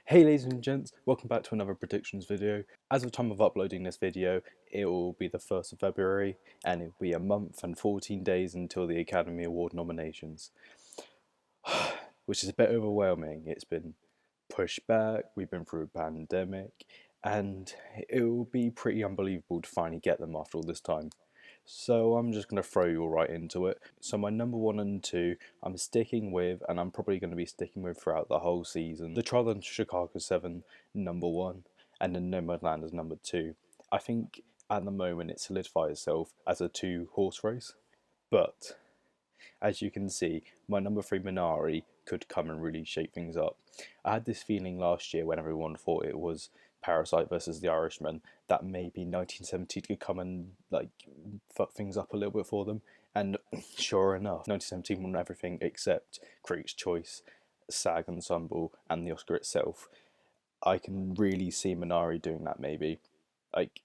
Hey ladies and gents, welcome back to another predictions video. As of time of uploading this video, it will be the 1st of February and it will be a month and 14 days until the Academy Award nominations. Which is a bit overwhelming. It's been pushed back, we've been through a pandemic, and it will be pretty unbelievable to finally get them after all this time. So I'm just going to throw you all right into it. So my number 1 and 2 I'm sticking with, and I'm probably going to be sticking with throughout the whole season. The Trial in Chicago 7, number 1, and then Nomadland as number 2. I think at the moment it solidifies itself as a 2-horse race, but as you can see, my number 3 Minari could come and really shake things up. I had this feeling last year when everyone thought it was Parasite versus The Irishman that maybe 1970 could come and like fuck things up a little bit for them, and sure enough, 1917 won everything except Critics' Choice, SAG Ensemble, and the Oscar itself. I can really see Minari doing that maybe. Like,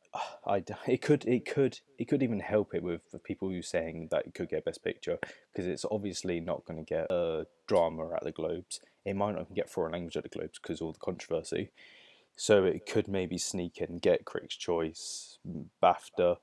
it could even help it with the people who saying that it could get Best Picture, because it's obviously not going to get a drama at the Globes. It might not even get foreign language at the Globes because of all the controversy. So it could maybe sneak in, get Critics' Choice, BAFTA,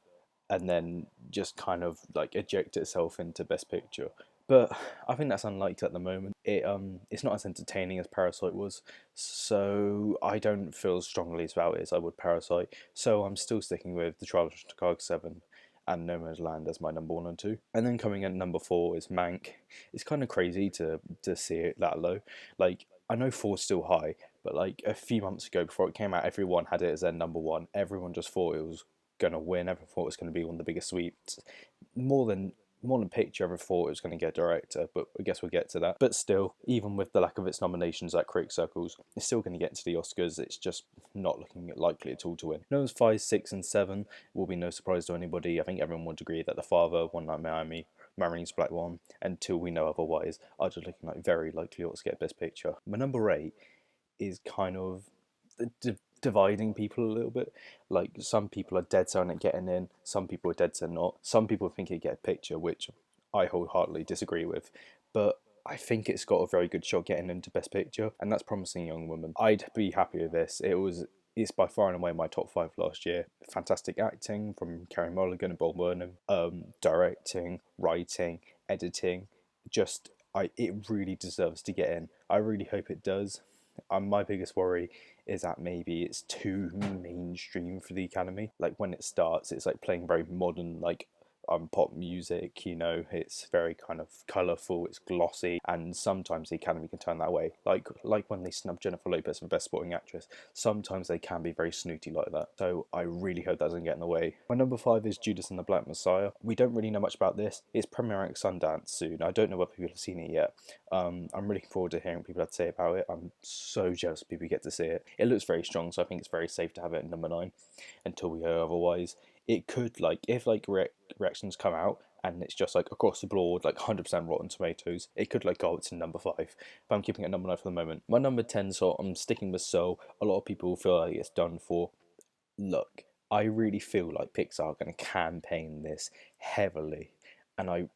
and then just kind of like eject itself into Best Picture. But I think that's unlikely at the moment. It's not as entertaining as Parasite was, so I don't feel as strongly about it as I would Parasite. So I'm still sticking with The Trial of Chicago 7 and Nomadland as my number 1 and 2. And then coming in at number 4 is Mank. It's kind of crazy to see it that low. Like, I know 4's still high, but like a few months ago before it came out, everyone had it as their number 1. Everyone just thought it was going to win. Everyone thought it was going to be one of the biggest sweeps. More than picture, ever thought it was going to get director, but I guess we'll get to that. But still, even with the lack of its nominations at critic circles, it's still going to get into the Oscars. It's just not looking likely at all to win. Numbers 5, 6, and 7 will be no surprise to anybody. I think everyone would agree that The Father, One Night in Miami, Marini's Black One, until we know otherwise, are just looking like very likely to get Best Picture. My number 8 is kind of dividing people a little bit. Like, some people are dead set on it getting in, some people are dead set not. Some people think it get a picture, which I wholeheartedly disagree with. But I think it's got a very good shot getting into Best Picture, and that's Promising Young Woman. I'd be happy with this. It's by far and away my top 5 last year. Fantastic acting from Carey Mulligan and Bob Burnham, directing, writing, editing. It really deserves to get in. I really hope it does. My biggest worry is that maybe it's too mainstream for the Academy. Like, when it starts, it's like playing very modern, like pop music, you know, it's very kind of colourful, it's glossy, and sometimes the Academy can turn that way. Like when they snub Jennifer Lopez for Best Supporting Actress, sometimes they can be very snooty like that. So I really hope that doesn't get in the way. My number 5 is Judas and the Black Messiah. We don't really know much about this. It's premiering at Sundance soon. I don't know whether people have seen it yet. I'm really looking forward to hearing what people have to say about it. I'm so jealous people get to see it. It looks very strong, so I think it's very safe to have it at number 9 until we hear otherwise. It could, like, if like reactions come out and it's just like across the board, like 100% Rotten Tomatoes, it could like go up to number 5. But I'm keeping it number 9 for the moment. My number 10, so I'm sticking with Soul. A lot of people feel like it's done for. Look, I really feel like Pixar are going to campaign this heavily, and I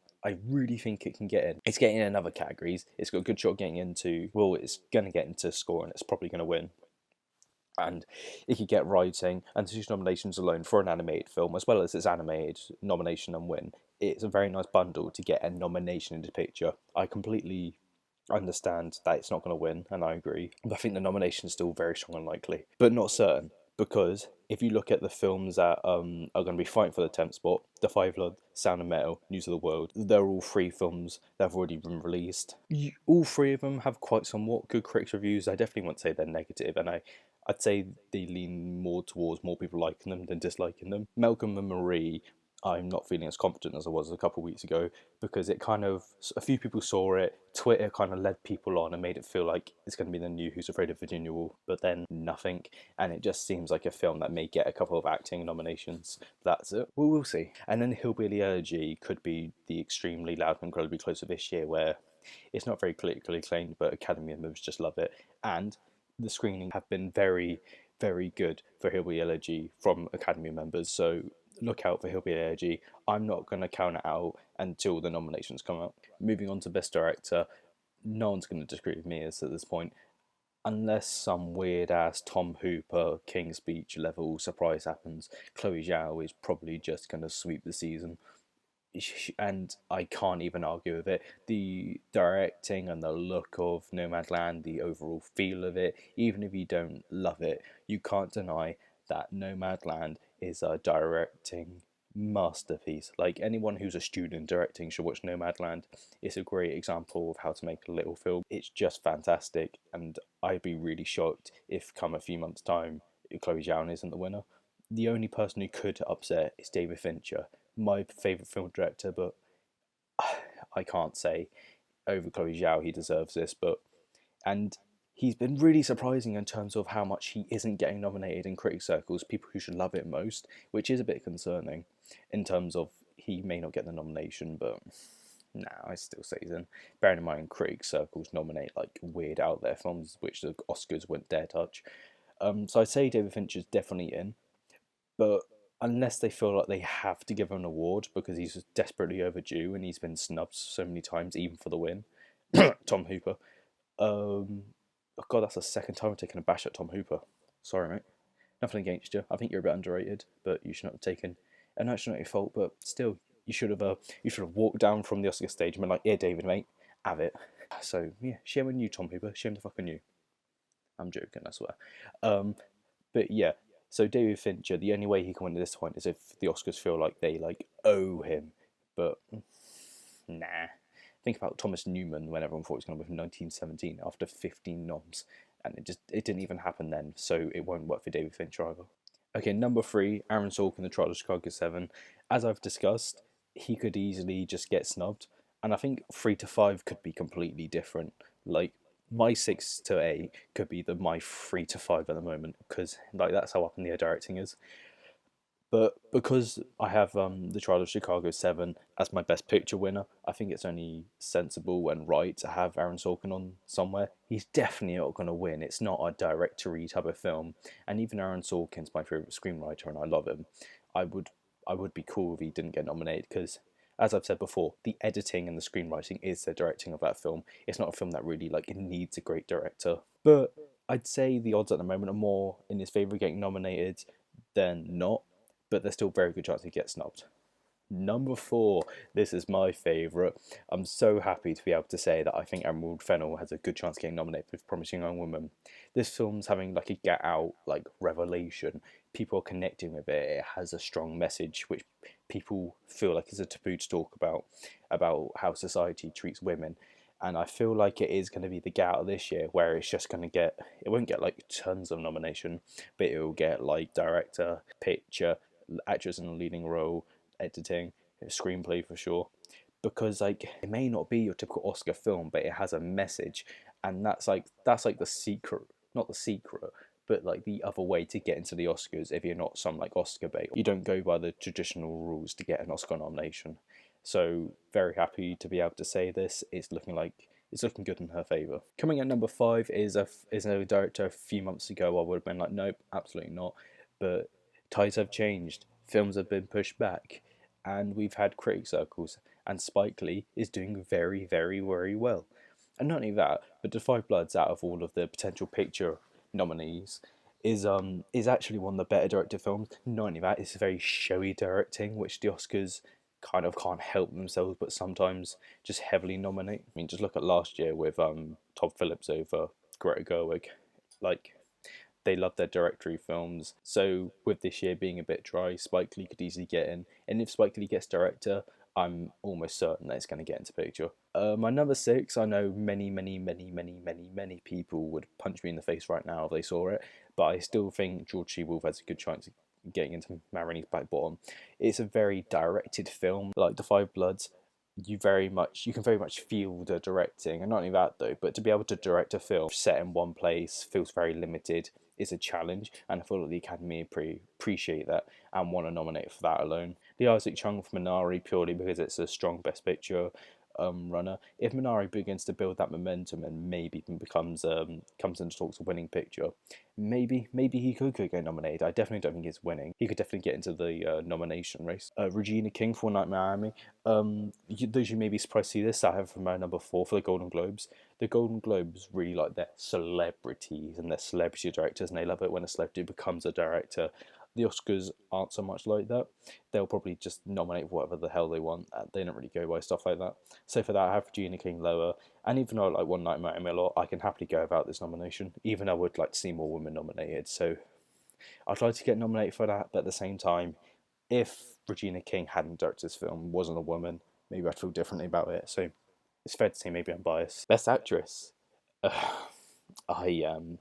really think it can get in. It's getting in other categories. It's got a good shot getting into, well, it's going to get into score, and it's probably going to win. And it could get writing and 2 nominations alone for an animated film, as well as its animated nomination and win. It's a very nice bundle to get a nomination into picture. I completely understand that it's not going to win, and I agree. But I think the nomination is still very strong and likely, but not certain. Because if you look at the films that are going to be fighting for the 10th spot, The Five Blood, Sound of Metal, News of the World, they're all 3 films that have already been released. All 3 of them have quite somewhat good critics reviews. I definitely won't say they're negative, and I'd say they lean more towards more people liking them than disliking them. Malcolm and Marie, I'm not feeling as confident as I was a couple of weeks ago, because it kind of, a few people saw it, Twitter kind of led people on and made it feel like it's going to be the new Who's Afraid of Virginia Woolf, but then nothing, and it just seems like a film that may get a couple of acting nominations. That's it. Well, we'll see. And then Hillbilly Elegy could be the extremely loud and incredibly close of this year, where it's not very critically acclaimed, but Academy members just love it, and the screenings have been very, very good for Hillbilly Elegy from Academy members, so look out for Hillbilly Elegy. I'm not going to count it out until the nominations come out. Moving on to Best Director, no one's going to disagree with me at this point. unless some weird ass Tom Hooper King's Speech level surprise happens, Chloe Zhao is probably just going to sweep the season. And I can't even argue with it. The directing and the look of Nomadland, the overall feel of it, even if you don't love it, you can't deny that Nomadland is a directing masterpiece. Like, anyone who's a student directing should watch Nomadland. It's a great example of how to make a little film. It's just fantastic, and I'd be really shocked if, come a few months' time, Chloe Zhao isn't the winner. The only person who could upset is David Fincher, my favourite film director, but I can't say over Chloe Zhao he deserves this. But and he's been really surprising in terms of how much he isn't getting nominated in critic circles, people who should love it most, which is a bit concerning in terms of he may not get the nomination, but nah, I still say he's in. Bearing in mind, critic circles nominate like weird out there films, which the Oscars wouldn't dare touch. So I'd say David Fincher's definitely in, but unless they feel like they have to give him an award because he's desperately overdue and he's been snubbed so many times, even for the win, Tom Hooper. Oh God, that's the second time I've taken a bash at Tom Hooper. Sorry, mate. Nothing against you. I think you're a bit underrated, but you should not have taken. And that's not your fault, but still, you should have walked down from the Oscar stage and been like, "Yeah, David, mate, have it." So yeah, shame on you, Tom Hooper. Shame the fuck on you. I'm joking, I swear. But yeah, so David Fincher, the only way he can win at this point is if the Oscars feel like they like owe him. But nah. Think about Thomas Newman when everyone thought he was going to win 1917 after 15 noms, and it didn't even happen then. So it won't work for David Fincher either. Okay, number three, Aaron Sorkin, The Trial of Chicago 7. As I've discussed, he could easily just get snubbed, and I think 3 to 5 could be completely different. Like, my 6 to 8 could be my 3 to 5 at the moment, because like that's how up in the air directing is. But because I have The Trial of Chicago 7 as my Best Picture winner, I think it's only sensible and right to have Aaron Sorkin on somewhere. He's definitely not going to win. It's not a directory type of film. And even Aaron Sorkin's my favourite screenwriter and I love him. I would I would be cool if he didn't get nominated because, as I've said before, the editing and the screenwriting is the directing of that film. It's not a film that really like it needs a great director. But I'd say the odds at the moment are more in his favour getting nominated than not, but there's still a very good chance he gets snubbed. Number four, this is my favourite. I'm so happy to be able to say that I think Emerald Fennell has a good chance of getting nominated for Promising Young Woman. This film's having like a get out like revelation. People are connecting with it. It has a strong message which people feel like is a taboo to talk about how society treats women. And I feel like it is going to be the get out this year where it's just going to get, it won't get like tons of nomination, but it will get like director, picture, actress in a leading role, editing, screenplay for sure. Because like it may not be your typical Oscar film, but it has a message, and that's like the secret, not the secret, but like the other way to get into the Oscars if you're not some like Oscar bait. You don't go by the traditional rules to get an Oscar nomination. So very happy to be able to say this. It's looking good in her favour. Coming at number five is a director a few months ago I would have been like, nope, absolutely not. But tides have changed. Films have been pushed back, and we've had critic circles. And Spike Lee is doing very, very, very well. And not only that, but The Five Bloods, out of all of the potential picture nominees, is actually one of the better directed films. Not only that, it's very showy directing, which the Oscars kind of can't help themselves, but sometimes just heavily nominate. I mean, just look at last year with Todd Phillips over Greta Gerwig. Like, they love their directory films. So with this year being a bit dry, Spike Lee could easily get in. And if Spike Lee gets director, I'm almost certain that it's going to get into picture. My number six, I know many, many, many, many, many, many people would punch me in the face right now if they saw it, but I still think George C. Wolfe has a good chance of getting into Ma Rainey's Black Bottom. It's a very directed film, like The Five Bloods. You can very much feel the directing, and not only that though, but to be able to direct a film set in one place feels very limited. Is a challenge, and I feel like the Academy appreciate that and want to nominate for that alone. The Isaac Chung for Minari purely because it's a strong Best Picture. runner. If Minari begins to build that momentum and maybe even becomes comes into talks of winning picture, maybe he could get nominated. I definitely don't think he's winning. He could definitely get into the nomination race. Regina King for Night Miami. Those you may be surprised to see this. I have from my number 4 for the Golden Globes. The Golden Globes really like their celebrities and their celebrity directors, and they love it when a celebrity becomes a director. The Oscars aren't so much like that. They'll probably just nominate whatever the hell they want. They don't really go by stuff like that. So for that, I have Regina King lower. And even though I like One Night in Miami a lot, I can happily go about this nomination. Even I would like to see more women nominated. So I'd like to get nominated for that. But at the same time, if Regina King hadn't directed this film, wasn't a woman, maybe I'd feel differently about it. So it's fair to say maybe I'm biased. Best Actress. I am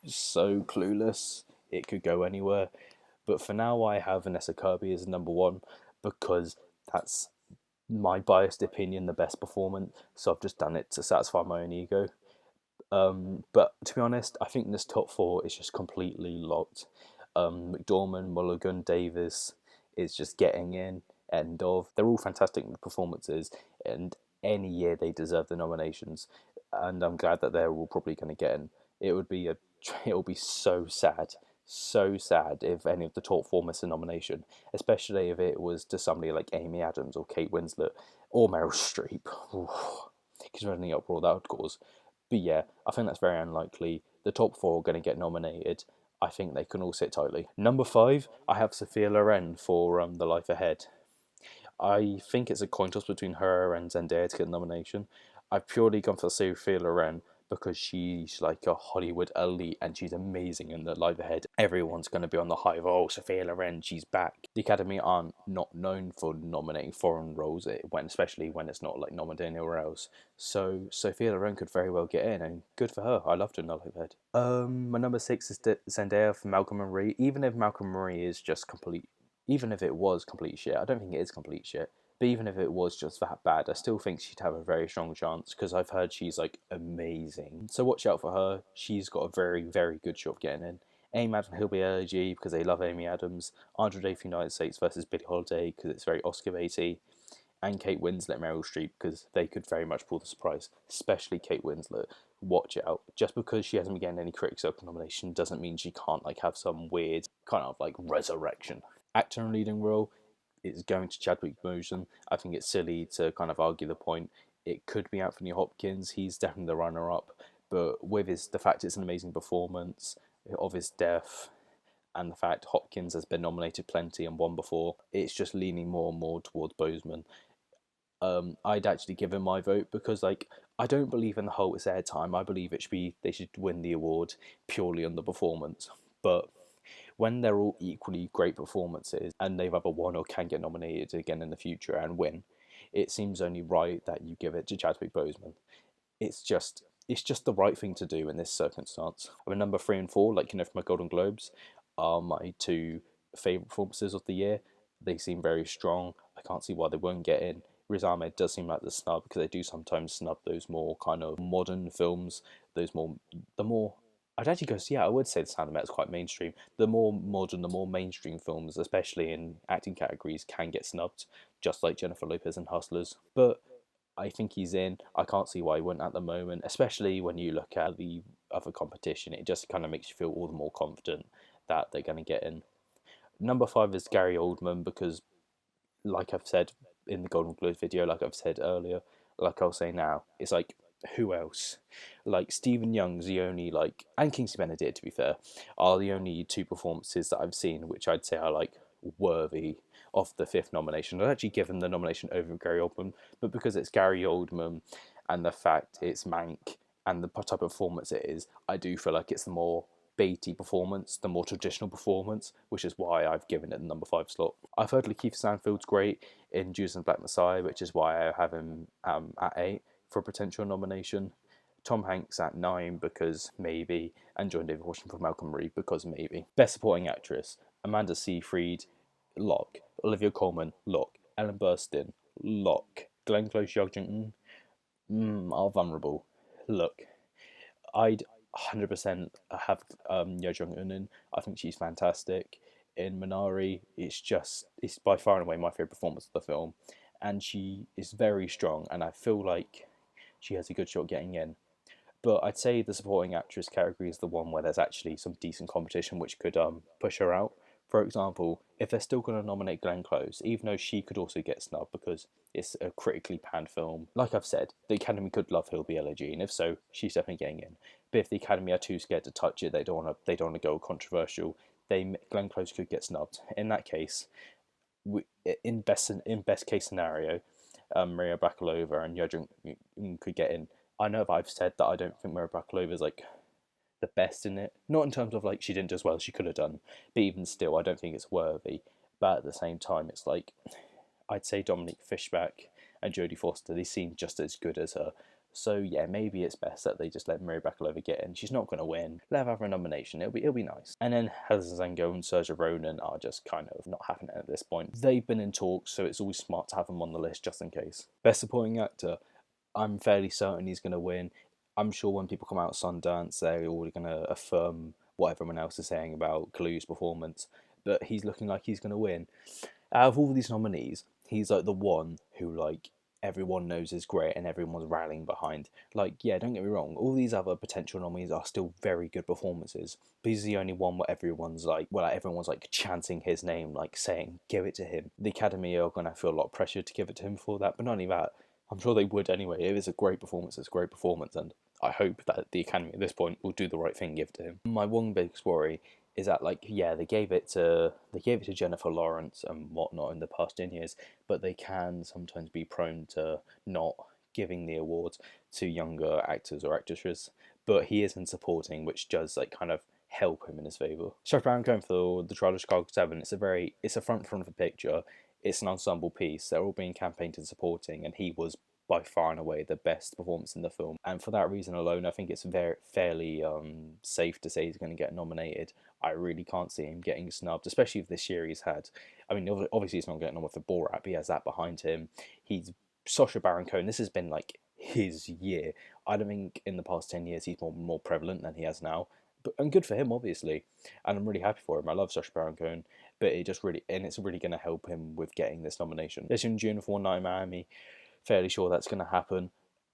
so clueless. It could go anywhere. But for now, I have Vanessa Kirby as number 1 because that's my biased opinion, the best performance. So I've just done it to satisfy my own ego. But to be honest, I think this top 4 is just completely locked. McDormand, Mulligan, Davis is just getting in. End of. They're all fantastic performances, and any year they deserve the nominations. And I'm glad that they're all probably going to get in. It will be so sad if any of the top 4 miss a nomination, especially if it was to somebody like Amy Adams or Kate Winslet or Meryl Streep. Considering the uproar that would cause. But yeah, I think that's very unlikely. The top 4 are going to get nominated. I think they can all sit tightly. Number 5, I have Sophia Loren for The Life Ahead. I think it's a coin toss between her and Zendaya to get a nomination. I've purely gone for Sophia Loren because she's like a Hollywood elite and she's amazing in The Life Ahead. Everyone's going to be on the high of, oh, Sophia Loren, she's back. The Academy aren't not known for nominating foreign roles, especially when it's not like nominated anywhere else. So Sophia Loren could very well get in, and good for her. I loved her in The Life Ahead. My number 6 is Zendaya for Malcolm and Marie. Even if Malcolm and Marie is just complete, even if it was complete shit, I don't think it is complete shit. But even if it was just that bad, I still think she'd have a very strong chance because I've heard she's like amazing. So watch out for her. She's got a very, very good shot of getting in. Amy Adams, he'll be LG because they love Amy Adams. Andra Day for United States versus Billie Holiday because it's very Oscar baity. And Kate Winslet, Meryl Streep because they could very much pull the surprise, especially Kate Winslet. Watch out. Just because she hasn't been getting any Critics' Circle nomination doesn't mean she can't like have some weird kind of like resurrection. Actor in leading role is going to Chadwick Boseman. I think it's silly to kind of argue the point. It could be Anthony Hopkins. He's definitely the runner-up, but with the fact it's an amazing performance of his death, and the fact Hopkins has been nominated plenty and won before, it's just leaning more and more towards Boseman. I'd actually give him my vote because like I don't believe in the whole it's airtime. I believe they should win the award purely on the performance, but when they're all equally great performances and they've either won or can get nominated again in the future and win, it seems only right that you give it to Chadwick Boseman. It's just the right thing to do in this circumstance. I mean, number 3 and 4, like from my Golden Globes, are my 2 favourite performances of the year. They seem very strong. I can't see why they won't get in. Riz Ahmed does seem like the snub because they do sometimes snub those more kind of modern films, the more I'd actually go, yeah, I would say The Sound of Metal is quite mainstream. The more modern, the more mainstream films, especially in acting categories, can get snubbed, just like Jennifer Lopez in Hustlers. But I think he's in. I can't see why he wouldn't at the moment, especially when you look at the other competition. It just kind of makes you feel all the more confident that they're going to get in. Number 5 is Gary Oldman because, like I've said in the Golden Globes video, like I've said earlier, like I'll say now, it's like, who else? Like Stephen Young's the only and Kingsley Benedict, to be fair, are the only 2 performances that I've seen which I'd say are like worthy of the 5th nomination. I'd actually give him the nomination over Gary Oldman, but because it's Gary Oldman and the fact it's Mank and the type of performance it is, I do feel like it's the more Beatty performance, the more traditional performance, which is why I've given it the number 5 slot. I've heard Lakeith Stanfield's great in Judas and the Black Messiah, which is why I have him at 8 for a potential nomination. Tom Hanks at 9 because maybe, and John David Washington for Malcolm Reed because maybe. Best Supporting Actress, Amanda Seyfried, lock. Olivia Colman, lock. Ellen Burstyn, lock. Glenn Close Yelchinton, are vulnerable. Look, I'd 100% have Yo Jong Un in. I think she's fantastic. In Minari, it's by far and away my favourite performance of the film. and she is very strong, and I feel like she has a good shot getting in. But I'd say the supporting actress category is the one where there's actually some decent competition which could push her out. For example, if they're still going to nominate Glenn Close, even though she could also get snubbed because it's a critically panned film, like I've said, the Academy could love Hillbilly Elegy, and if so, she's definitely getting in. But if the Academy are too scared to touch it, they don't want to go controversial. Glenn Close could get snubbed. In that case, in best case scenario, Maria Bakalova and Yudrin could get in. I know that I've said that I don't think Maria Bakalova is like the best in it. Not in terms of like she didn't do as well as she could have done, but even still, I don't think it's worthy. But at the same time, it's like I'd say Dominique Fishback and Jodie Foster, they seem just as good as her. So yeah, maybe it's best that they just let Maria Bakalova get in. She's not going to win. Let her have a nomination. It'll be nice. And then Heather Zango and Saoirse Ronan are just kind of not having it at this point. They've been in talks, so it's always smart to have them on the list just in case. Best Supporting Actor, I'm fairly certain he's going to win. I'm sure when people come out of Sundance, they're already going to affirm what everyone else is saying about Kaluuya's performance. But he's looking like he's going to win. Out of all these nominees, he's like the one who like everyone knows is great and everyone's rallying behind. Like, yeah, don't get me wrong, all these other potential nominees are still very good performances, but he's the only one where everyone's like chanting his name, like saying, give it to him. The Academy are gonna feel a lot of pressure to give it to him for that, but not only that, I'm sure they would anyway. It is a great performance, and I hope that the Academy at this point will do the right thing and give it to him. My one big worry is that like they gave it to Jennifer Lawrence and whatnot in the past 10 years, but they can sometimes be prone to not giving the awards to younger actors or actresses. But he is in supporting, which does like kind of help him in his favour. Sacha Baron Cohen for The Trial of Chicago 7. It's a front of a picture. It's an ensemble piece. They're all being campaigned and supporting, and he was by far and away the best performance in the film. And for that reason alone, I think it's fairly safe to say he's going to get nominated. I really can't see him getting snubbed, especially if this year he's had. I mean, obviously he's not getting on with the Borat, but he has that behind him. He's Sacha Baron Cohen. This has been like his year. I don't think in the past 10 years he's more prevalent than he has now. And good for him, obviously. And I'm really happy for him. I love Sacha Baron Cohen, but it's really going to help him with getting this nomination. This in June for One Night in Miami. Fairly sure that's going to happen.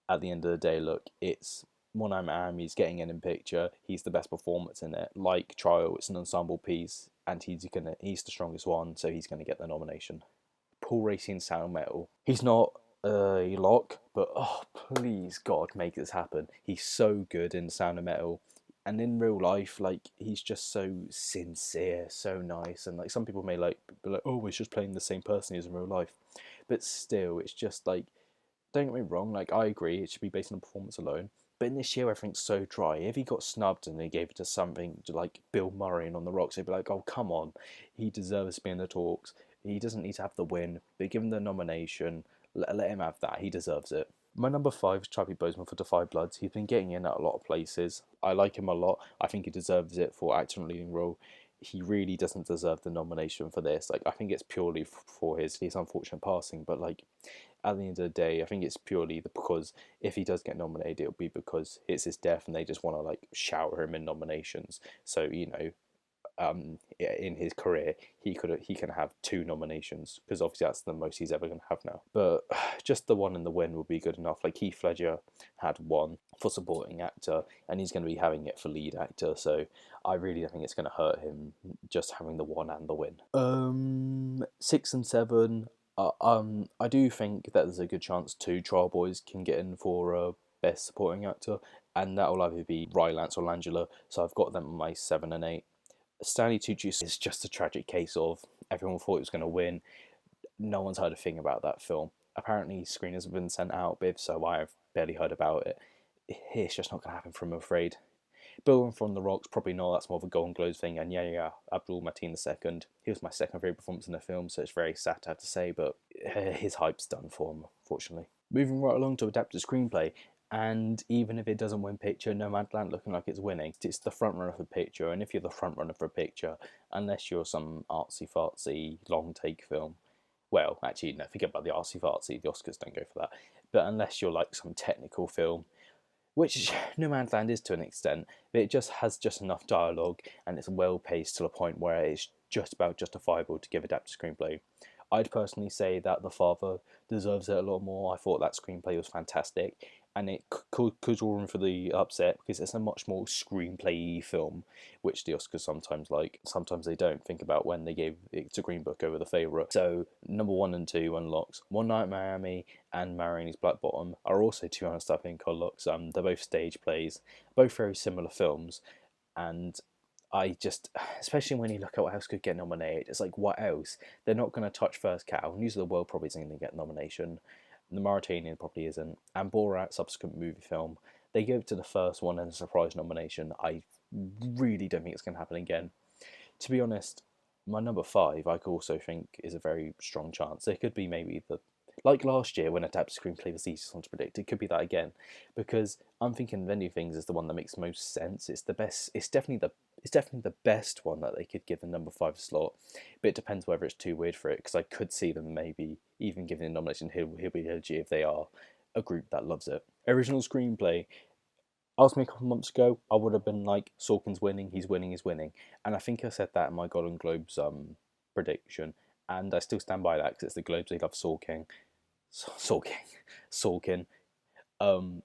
At the end of the day, look, it's One Night in Miami's getting in picture. He's the best performance in it. Like Trial, it's an ensemble piece, and he's the strongest one, so he's going to get the nomination. Paul Raci in Sound Metal. He's not a lock, but oh please God, make this happen. He's so good in Sound of Metal. And in real life, like, he's just so sincere, so nice, and like some people may be like, oh, he's just playing the same person he is in real life, but still, it's just like, don't get me wrong, like I agree, it should be based on performance alone. But in this year, everything's so dry. If he got snubbed and they gave it to something like Bill Murray and On the Rocks, they'd be like, oh come on, he deserves to be in the talks. He doesn't need to have the win, but give him the nomination. Let him have that. He deserves it. My number 5 is Chadwick Boseman for Da 5 Bloods. He's been getting in at a lot of places. I like him a lot. I think he deserves it for acting leading role. He really doesn't deserve the nomination for this. Like, I think it's purely for his unfortunate passing. But like, at the end of the day, I think it's purely because if he does get nominated, it'll be because it's his death, and they just want to like shower him in nominations. So in his career, he can have 2 nominations, because obviously that's the most he's ever going to have now. But just the one in the win would be good enough. Like Heath Ledger had 1 for supporting actor, and he's going to be having it for lead actor. So I really don't think it's going to hurt him just having the 1 and the win. 6 and 7. I do think that there's a good chance 2 Trial Boys can get in for best supporting actor, and that will either be Rylance or Langela. So I've got them on my 7 and 8. Stanley Tucci is just a tragic case of everyone thought he was going to win. No one's heard a thing about that film. Apparently, screeners have been sent out, but if so, I've barely heard about it. It's just not going to happen for him, I'm afraid. Bill from The Rocks, probably not. That's more of a Golden Globes thing. And yeah, Abdul Mateen II. He was my second favourite performance in the film, so it's very sad to have to say, but his hype's done for him, unfortunately. Moving right along to adapted screenplay. And even if it doesn't win picture, Nomadland looking like it's winning, it's the front runner for picture. And if you're the front runner for a picture, unless you're some artsy-fartsy long take film, well, actually, no, forget about the artsy-fartsy, the Oscars don't go for that. But unless you're like some technical film, which Nomadland is to an extent, but it just has enough dialogue, and it's well paced to the point where it's just about justifiable to give adapted screenplay. I'd personally say that The Father deserves it a lot more. I thought that screenplay was fantastic, and it could draw room for the upset because it's a much more screenplay film, which the Oscars sometimes like. Sometimes they don't. Think about when they gave it to Green Book over The Favourite. So number 1 and 2 unlocks. One Night in Miami and Ma Rainey's Black Bottom are also two honest I think unlocks. They're both stage plays, both very similar films, and I just, especially when you look at what else could get nominated, it's like, what else? They're not going to touch First Cow. News of the World probably isn't going to get a nomination. The Mauritanian probably isn't. And Borat, subsequent movie film, they go to the first one and a surprise nomination. I really don't think it's going to happen again. To be honest, my number 5, I also think, is a very strong chance. It could be maybe the, like last year when adapted screenplay was the easiest one to predict. It could be that again, because I'm thinking Many Things is the one that makes most sense. It's the best. It's definitely the best one that they could give the number 5 slot. But it depends whether it's too weird for it, because I could see them maybe even giving a nomination He'll Be Elegy if they are a group that loves it. Original screenplay. Asked me a couple months ago, I would have been like, Sorkin's winning, he's winning, he's winning. And I think I said that in my Golden Globes prediction, and I still stand by that because it's the Globes, they love Sorkin. Sorkin. Um,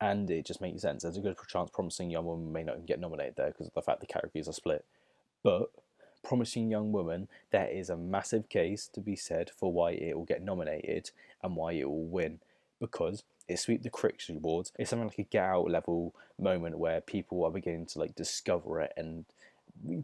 and it just makes sense. There's a good chance Promising Young Woman may not even get nominated there because of the fact the categories are split. But Promising Young Woman, there is a massive case to be said for why it will get nominated and why it will win, because it sweep the Critics Awards. It's something like a Get Out level moment where people are beginning to like discover it and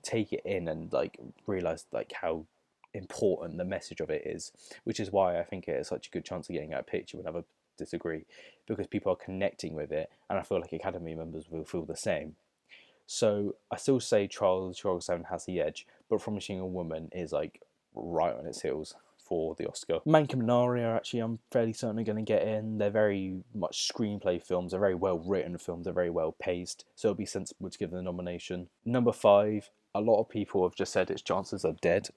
take it in and like realize like how important the message of it is, which is why I think it has such a good chance of getting out of picture when others disagree, because people are connecting with it, and I feel like Academy members will feel the same. So I still say Chicago 7 has the edge, but Promising Young Woman is like right on its heels for the Oscar. Mank and Minari are actually, I'm fairly certain, are going to get in. They're very much screenplay films. They're very well written films. They're very well paced. So it'll be sensible to give them the nomination. Number 5, a lot of people have just said its chances are dead,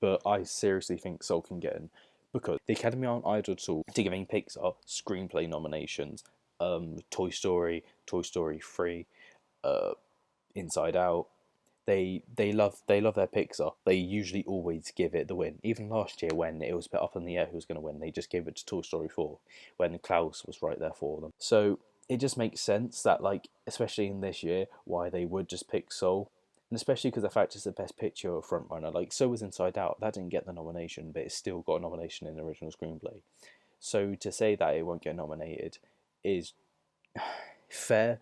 but I seriously think Soul can get in, because the Academy aren't idle at all to giving Pixar screenplay nominations. Toy Story, Toy Story 3, Inside Out. They love their Pixar. They usually always give it the win. Even last year when it was a bit up in the air who was going to win, they just gave it to Toy Story 4 when Klaus was right there for them. So it just makes sense that, like, especially in this year, why they would just pick Soul. And especially because the fact it's the best picture or frontrunner. Like, so was Inside Out. That didn't get the nomination, but it still got a nomination in the original screenplay. So to say that it won't get nominated is fair,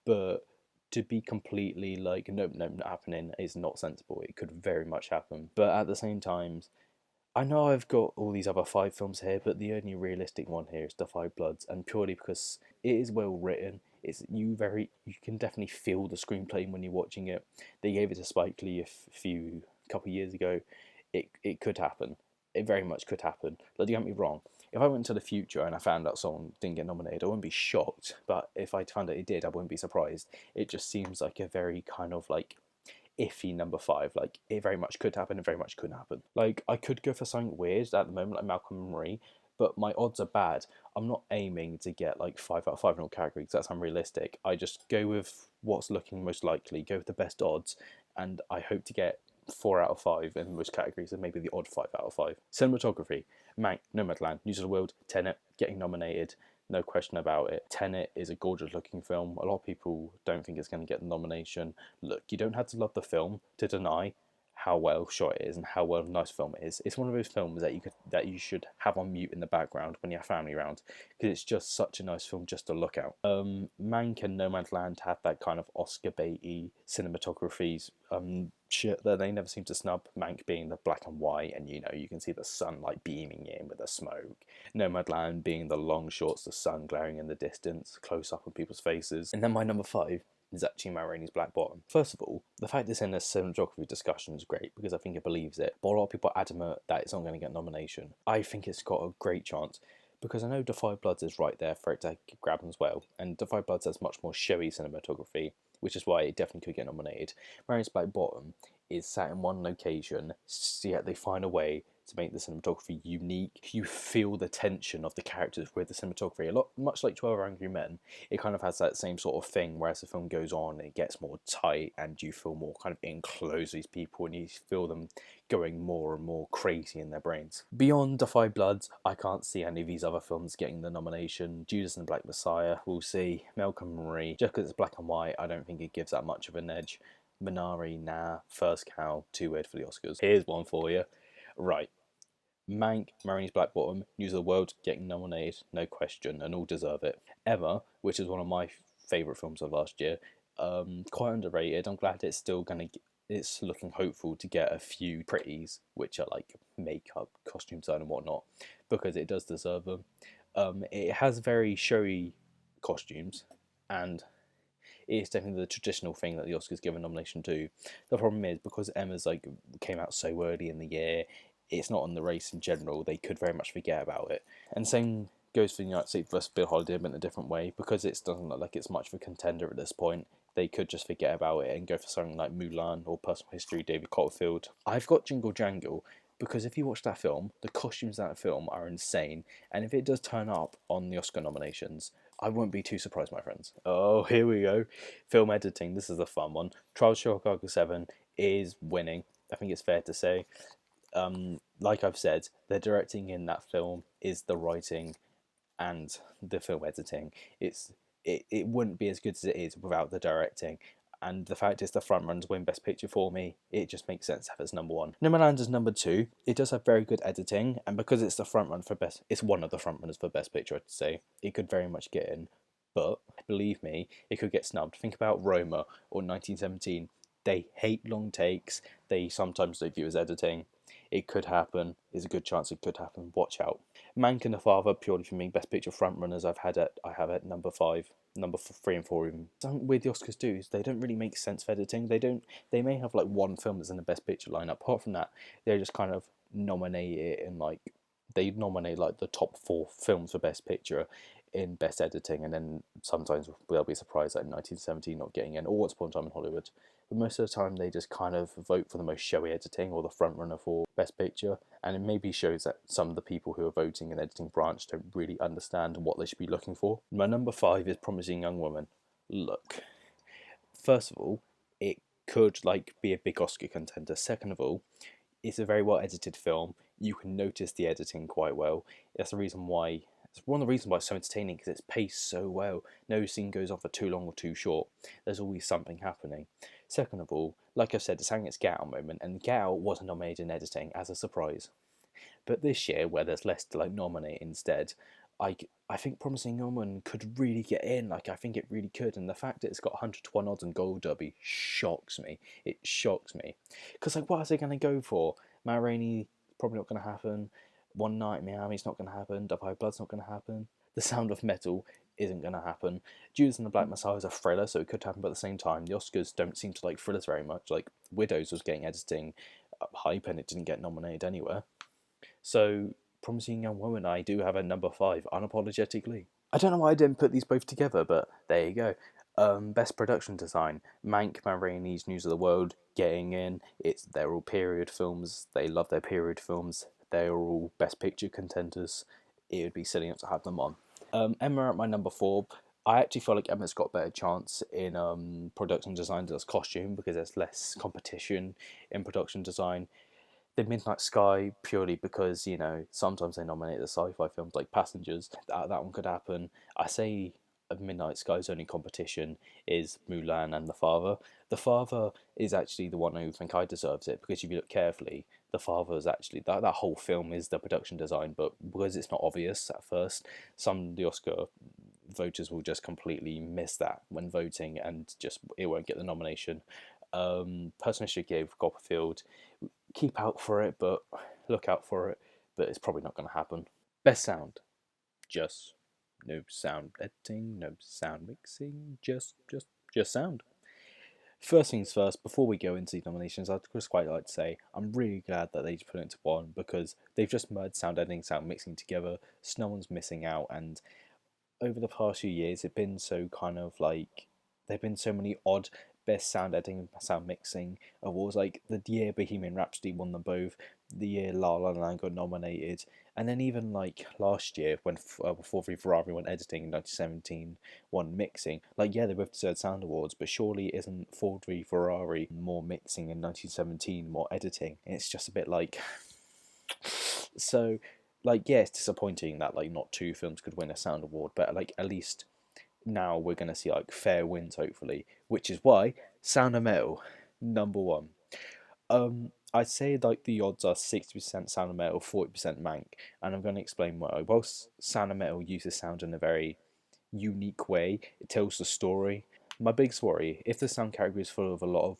but to be completely like, nope, not happening is not sensible. It could very much happen. But at the same time, I know I've got all these other 5 films here, but the only realistic one here is The Five Bloods, and purely because it is well written. You can definitely feel the screenplay when you're watching it. They gave it to Spike Lee a couple of years ago. It could happen. It very much could happen. Like, don't get me wrong. If I went into the future and I found out someone didn't get nominated, I wouldn't be shocked. But if I found out it did, I wouldn't be surprised. It just seems like a very kind of like iffy number 5. Like, it very much could happen, it very much couldn't happen. Like, I could go for something weird at the moment, like Malcolm and Marie, but my odds are bad. I'm not aiming to get like 5 out of 5 in all categories. That's unrealistic. I just go with what's looking most likely, go with the best odds, and I hope to get 4 out of 5 in most categories, and maybe the odd 5 out of 5. Cinematography: Mank, Nomadland, News of the World, Tenet getting nominated. No question about it. Tenet is a gorgeous looking film. A lot of people don't think it's going to get the nomination. Look, you don't have to love the film to deny how well shot it is and how well nice film it is. It's one of those films that you should have on mute in the background when you have family around, because it's just such a nice film just to look at. Mank and Nomadland have that kind of Oscar baity cinematography shit that they never seem to snub. Mank being the black and white, and you can see the sun like beaming in with the smoke. Nomadland being the long shots, the sun glaring in the distance, close up on people's faces. And then my number 5 is actually Ma Rainey's Black Bottom. First of all, the fact it's in a cinematography discussion is great because I think it believes it, but a lot of people are adamant that it's not going to get a nomination. I think it's got a great chance, because I know Da 5 Bloods is right there for it to grab as well, and Da 5 Bloods has much more showy cinematography, which is why it definitely could get nominated. Ma Rainey's Black Bottom is sat in one location, yet they find a way to make the cinematography unique. You feel the tension of the characters with the cinematography. A lot, much like 12 Angry Men, it kind of has that same sort of thing, whereas the film goes on, it gets more tight, and you feel more kind of enclosed these people, and you feel them going more and more crazy in their brains. Beyond Da 5 Bloods, I can't see any of these other films getting the nomination. Judas and the Black Messiah, we'll see. Malcolm Marie, just because it's black and white, I don't think it gives that much of an edge. Minari, nah. First Cow, too weird for the Oscars. Here's one for you. Right. Mank, Marini's Black Bottom, News of the World getting nominated, no question, and all deserve it. Emma, which is one of my favourite films of last year, quite underrated. I'm glad it's still it's looking hopeful to get a few pretties, which are like makeup, costume design, and whatnot, because it does deserve them. It has very showy costumes, and it's definitely the traditional thing that the Oscars give a nomination to. The problem is, because Emma's like came out so early in the year, it's not on the race in general. They could very much forget about it. And same goes for the United States vs. Bill Holiday, but in a different way, because it doesn't look like it's much of a contender at this point. They could just forget about it and go for something like Mulan or Personal History, David Copperfield. I've got Jingle Jangle because if you watch that film, the costumes in that film are insane, and if it does turn up on the Oscar nominations, I won't be too surprised, my friends. Oh, here we go. Film editing, this is a fun one. Trials of Chicago 7 is winning, I think it's fair to say. Like I've said, the directing in that film is the writing and the film editing. It wouldn't be as good as it is without the directing. And the fact is, the front runners win Best Picture for me. It just makes sense to have it as number one. Nomadland is number two. It does have very good editing, and because it's the front run for best, it's one of the front runners for Best Picture, I'd say. It could very much get in, but believe me, it could get snubbed. Think about Roma or 1917. They hate long takes. They sometimes don't view as editing. It could happen. There's a good chance it could happen. Watch out. Mank and the Father, purely for me, Best Picture frontrunners. I have at number 5, number 3 and 4 even. Something weird the Oscars do is they don't really make sense for editing. They don't. They may have like one film that's in the Best Picture lineup. Apart from that, they just kind of nominate it in like they nominate like the top 4 films for Best Picture in Best Editing, and then sometimes they'll be surprised at 1917 not getting in, or Once Upon a Time in Hollywood. But most of the time, they just kind of vote for the most showy editing or the frontrunner for Best Picture, and it maybe shows that some of the people who are voting and editing branch don't really understand what they should be looking for. My number 5 is Promising Young Woman. Look, first of all, it could like be a big Oscar contender. Second of all, it's a very well edited film. You can notice the editing quite well. That's the reason why. It's one of the reasons why it's so entertaining, because it's paced so well. No scene goes on for too long or too short. There's always something happening. Second of all, like I said, it's having its Get Out moment, and Get Out wasn't nominated in editing as a surprise. But this year, where there's less to like nominate instead, I think Promising Young Woman could really get in. Like I think it really could, and the fact that it's got 100-1 odds on Gold Derby shocks me. It shocks me, because like what are they going to go for? Matt Rainey probably not going to happen. One Night in Miami's not going to happen. Da 5 Blood's not going to happen. The Sound of Metal isn't going to happen. Judas and the Black Messiah is a thriller, so it could happen, but at the same time, the Oscars don't seem to like thrillers very much. Like Widows was getting editing hype and it didn't get nominated anywhere. So Promising Young Woman, I do have a number 5, unapologetically. I don't know why I didn't put these both together, but there you go. Best production design, Mank, Matt Rainey's News of the World getting in. They're all period films. They love their period films. They're all Best Picture contenders. It would be silly not to have them on. Emma at my number 4. I actually feel like Emma's got a better chance in production design than costume, because there's less competition in production design. The Midnight Sky, purely because, you know, sometimes they nominate the sci-fi films like Passengers. That one could happen. I say Midnight Sky's only competition is Mulan and The Father. The Father is actually the one who think I deserves it, because if you look carefully, The Father is actually, that whole film is the production design, but because it's not obvious at first, some of the Oscar voters will just completely miss that when voting, and just it won't get the nomination. Personal History gave Copperfield. Keep out for it, but look out for it, but it's probably not going to happen. Best sound, just no sound editing, no sound mixing, just sound. First things first, before we go into the nominations, I'd just quite like to say I'm really glad that they put it into one, because they've just merged sound editing, sound mixing together, so no one's missing out. And over the past few years, it's been so kind of like, there have been so many odd best sound editing and sound mixing awards. Like the year Bohemian Rhapsody won them both, the year La La Land got nominated, and then even like last year when Ford v Ferrari won editing in 2017 won mixing. Like yeah, they both deserved sound awards, but surely isn't Ford v Ferrari more mixing in 1917, more editing? And it's just a bit like so. Like yeah, it's disappointing that like not two films could win a sound award, but like at least now we're going to see like fair wins hopefully, which is why Sound of Metal number one. I'd say like the odds are 60% Sound of Metal, 40% Mank, and I'm going to explain why. Whilst Sound of Metal uses sound in a very unique way, it tells the story. My biggest worry, if the sound category is full of a lot of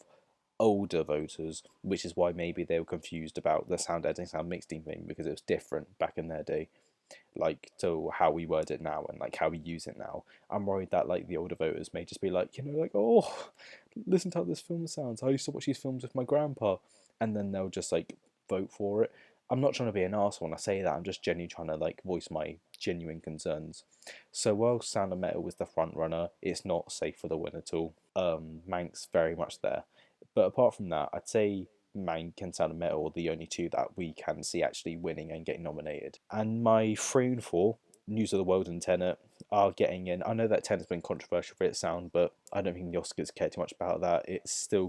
older voters, which is why maybe they were confused about the sound editing, sound mixing thing because it was different back in their day, like to how we word it now and like how we use it now. I'm worried that like the older voters may just be like, like, oh, listen to how this film sounds. I used to watch these films with my grandpa, and then they'll just like vote for it. I'm not trying to be an arsehole when I say that. I'm just genuinely trying to like voice my genuine concerns. So while Sound of Metal was the front runner, it's not safe for the win at all. Mank's very much there, but apart from that, I'd say Mank and Sound of Metal are the only two that we can see actually winning and getting nominated. And my 3 and 4, News of the World and Tenet, are getting in. I know that Tenet's been controversial for its sound, but I don't think the Oscars care too much about that. It's still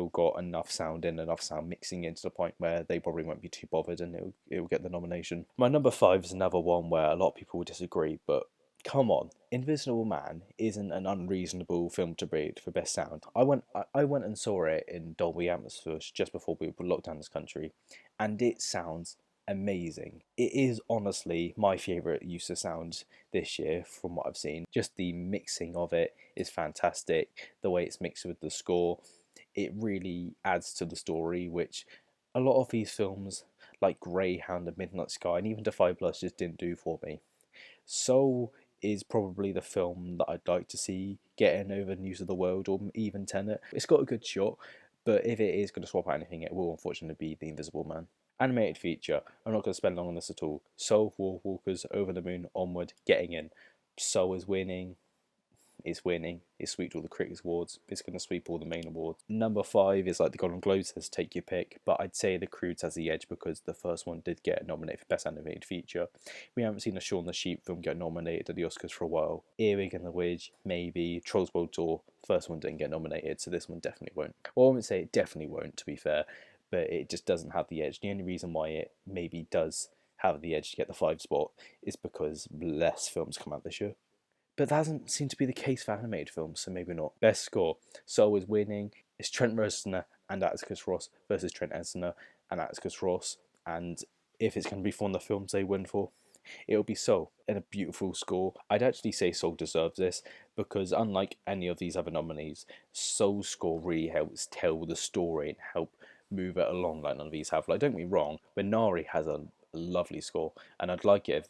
got enough sound in, enough sound mixing in to the point where they probably won't be too bothered and it'll get the nomination. My number 5 is another one where a lot of people will disagree, but come on, Invisible Man isn't an unreasonable film to rate for best sound. I went and saw it in Dolby Atmos just before we locked down this country, and it sounds amazing. It is honestly my favourite use of sound this year from what I've seen. Just the mixing of it is fantastic. The way it's mixed with the score, it really adds to the story, which a lot of these films like Greyhound and Midnight Sky and even Defy Plus just didn't do for me. Soul is probably the film that I'd like to see getting over News of the World or even Tenet. It's got a good shot, but if it is going to swap out anything, it will unfortunately be The Invisible Man. Animated feature, I'm not going to spend long on this at all. Soul, Walkers, Over the Moon, Onward, getting in. Soul is winning, is winning. It's sweeped all the critics awards. It's going to sweep all the main awards. Number 5 is like the Golden Globes says, take your pick, but I'd say The Croods has the edge because the first one did get nominated for Best Animated Feature. We haven't seen a Shaun the Sheep film get nominated at the Oscars for a while. Earwig and the Witch, maybe. Trolls World Tour, first one didn't get nominated, so this one definitely won't. Well, I wouldn't say it definitely won't, to be fair, but it just doesn't have the edge. The only reason why it maybe does have the edge to get the 5 spot is because less films come out this year. But that doesn't seem to be the case for animated films, so maybe not. Best score. Soul is winning. It's Trent Reznor and Atticus Ross versus Trent Reznor and Atticus Ross. And if it's going to be one of the films they win for, it'll be Soul and a beautiful score. I'd actually say Soul deserves this because unlike any of these other nominees, Soul's score really helps tell the story and help move it along like none of these have. Like, don't get me wrong, Minari has a lovely score, and I'd like it if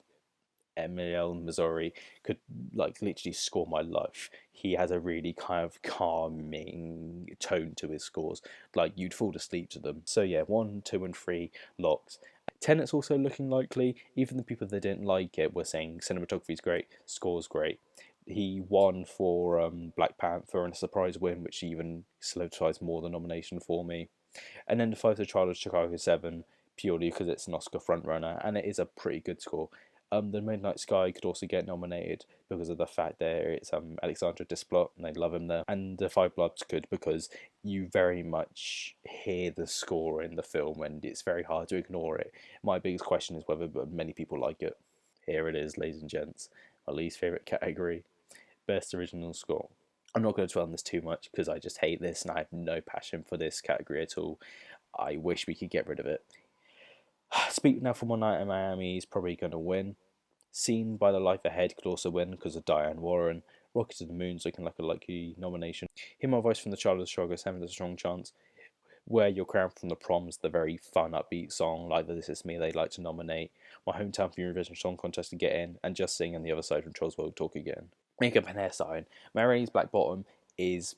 Emil Missouri could like literally score my life. He has a really kind of calming tone to his scores. Like you'd fall asleep to them. So yeah, 1, 2, and 3 locks. Tenet's also looking likely. Even the people that didn't like it were saying cinematography's great, score's great. He won for Black Panther and a surprise win, which even solidifies more the nomination for me. And then the 5 to Child of Chicago 7, purely because it's an Oscar frontrunner, and it is a pretty good score. The Midnight Sky could also get nominated because of the fact there it's Alexandre Desplat and they love him there, and the Five Bloods could because you very much hear the score in the film and it's very hard to ignore it. My biggest question is whether many people like it. Here it is, ladies and gents, my least favourite category, Best Original Score. I'm not going to dwell on this too much because I just hate this and I have no passion for this category at all. I wish we could get rid of it. Speak Now from One Night in Miami is probably going to win. Seen by the Life Ahead could also win because of Diane Warren. Rocket to the Moon's looking like a likely nomination. Hear My Voice from the Child of the Struggle 7 has a strong chance. Wear Your Crown from the Proms, the very fun, upbeat song like This Is Me they'd like to nominate. My Hometown from Eurovision Song Contest to get in, and Just Sing on the Other Side from Trolls World Talk again. Makeup and hairstyling. Mary's Black Bottom is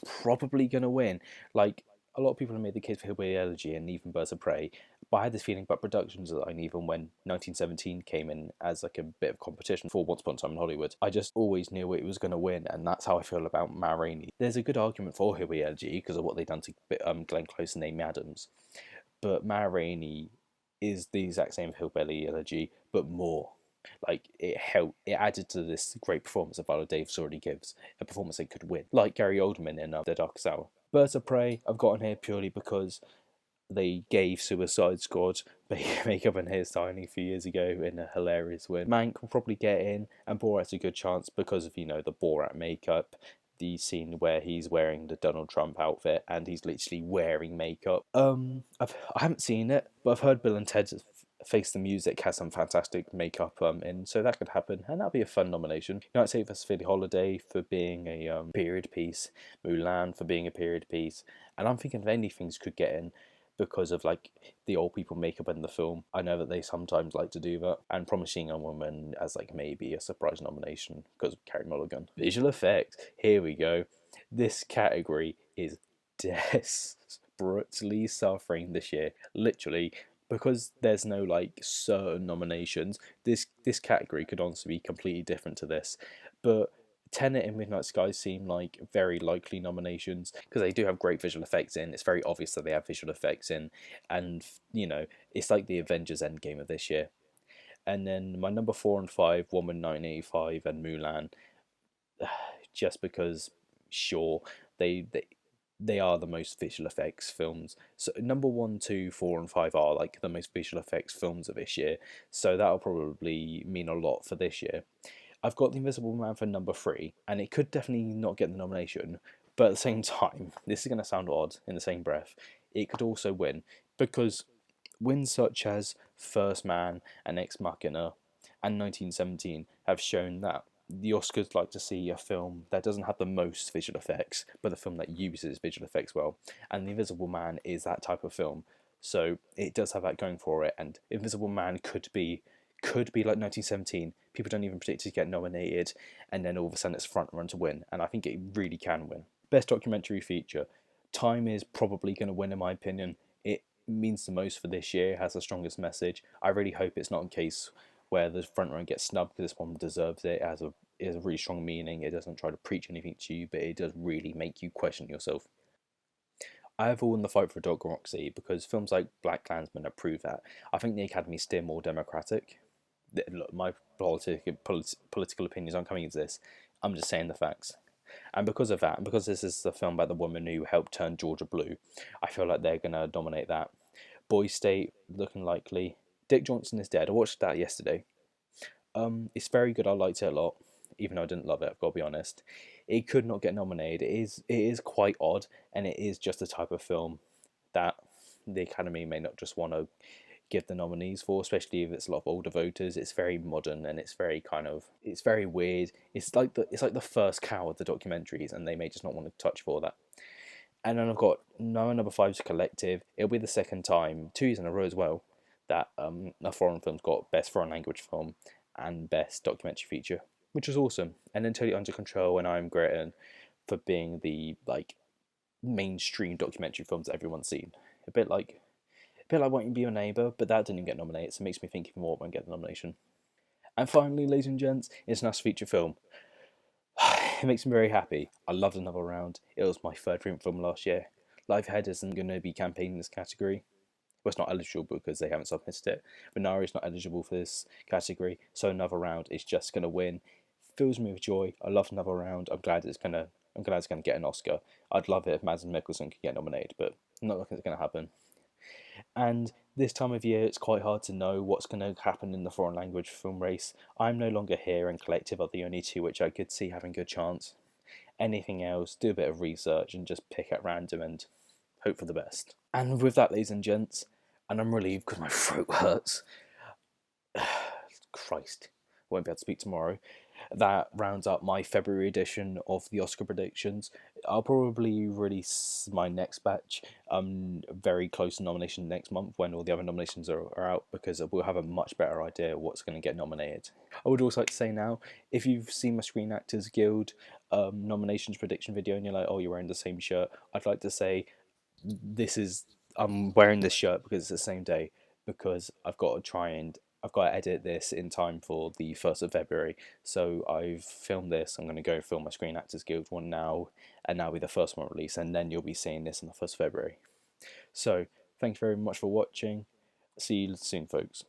probably going to win. Like, a lot of people have made the case for Hillbilly Elegy and even Birds of Prey, but I had this feeling about production design even when 1917 came in as like a bit of competition for Once Upon a Time in Hollywood. I just always knew it was going to win, and that's how I feel about Ma Rainey. There's a good argument for Hillbilly Elegy because of what they've done to Glenn Close and Amy Adams, but Ma Rainey is the exact same Hillbilly Elegy, but more. Like it added to this great performance that Viola Davis already gives, a performance they could win, like Gary Oldman in The Darkest Hour. Birds of Prey, I've got on here purely because they gave Suicide Squad makeup and hairstyling a few years ago in a hilarious win. Mank will probably get in, and Borat's a good chance because of, the Borat makeup, the scene where he's wearing the Donald Trump outfit and he's literally wearing makeup. I haven't seen it, but I've heard Bill and Ted's Face the Music has some fantastic makeup in, so that could happen, and that'll be a fun nomination. United States vs. Philly Holiday for being a period piece, Mulan for being a period piece, and I'm thinking if anything could get in because of like the old people makeup in the film. I know that they sometimes like to do that, and Promising Young Woman as like maybe a surprise nomination because of Carey Mulligan. Visual effects, here we go. This category is desperately suffering this year, literally, because there's no like certain nominations. This category could honestly be completely different to this, but Tenet and Midnight Sky seem like very likely nominations because they do have great visual effects in. It's very obvious that they have visual effects in, and it's like the Avengers Endgame of this year. And then my number 4 and 5, Woman 1985 and Mulan, just because, sure, they are the most visual effects films. So number 1, 2, 4, and 5 are like the most visual effects films of this year. So that'll probably mean a lot for this year. I've got The Invisible Man for number 3, and it could definitely not get the nomination, but at the same time, this is going to sound odd in the same breath, it could also win, because wins such as First Man and Ex Machina and 1917 have shown that the Oscars like to see a film that doesn't have the most visual effects, but a film that uses visual effects well, and The Invisible Man is that type of film. So it does have that going for it, and Invisible Man could be like 1917. People don't even predict it to get nominated, and then all of a sudden it's front run to win, and I think it really can win. Best documentary feature. Time is probably going to win in my opinion. It means the most for this year, has the strongest message. I really hope it's not a case where the front run gets snubbed because this one deserves it. It has a really strong meaning. It doesn't try to preach anything to you, but it does really make you question yourself. I have all in the fight for democracy because films like Black Klansman have proved that. I think the Academy is still more democratic. Look, my political opinions aren't coming into this. I'm just saying the facts. And because of that, and because this is the film about the woman who helped turn Georgia blue, I feel like they're going to dominate that. Boy State, looking likely. Dick Johnson is Dead. I watched that yesterday. It's very good. I liked it a lot, even though I didn't love it. I've got to be honest. It could not get nominated. It is quite odd, and it is just the type of film that the Academy may not just want to give the nominees for, especially if it's a lot of older voters. It's very modern and it's very it's very weird. It's like the first cow of the documentaries, and they may just not want to touch for that. And then I've got number 5's Collective. It'll be the second time, 2 years in a row as well, that a foreign film's got Best Foreign Language Film and Best Documentary Feature, which was awesome. And then Totally Under Control and I'm Great for being the mainstream documentary films that everyone's seen. A bit like Won't You Be Your Neighbour, but that didn't get nominated, so it makes me think even more won't get the nomination. And finally, ladies and gents, International Feature Film. It makes me very happy. I loved Another Round. It was my third dream film last year. Lifehead isn't going to be campaigning this category. Well, it's not eligible because they haven't submitted it. Minari is not eligible for this category, so Another Round is just going to win. Fills me with joy. I love Another Round. I'm glad it's gonna get an Oscar. I'd love it if Mads Mikkelsen could get nominated, but I'm not looking it's going to happen. And this time of year, it's quite hard to know what's going to happen in the foreign language film race. I'm no longer here, and Collective are the only two which I could see having a good chance. Anything else, do a bit of research and just pick at random and hope for the best. And with that, ladies and gents, and I'm relieved because my throat hurts. Christ, I won't be able to speak tomorrow. That rounds up my February edition of the Oscar predictions. I'll probably release my next batch very close to nomination next month when all the other nominations are out, because we'll have a much better idea of what's going to get nominated. I would also like to say now, if you've seen my Screen Actors Guild nominations prediction video and you're like, oh, you're wearing the same shirt, I'd like to say this is I'm wearing this shirt because it's the same day, because I've got to edit this in time for the 1st of February. So I've filmed this. I'm going to go film my Screen Actors Guild one now, and that'll be the first one released, and then you'll be seeing this on the 1st of February. So thank you very much for watching. See you soon, folks.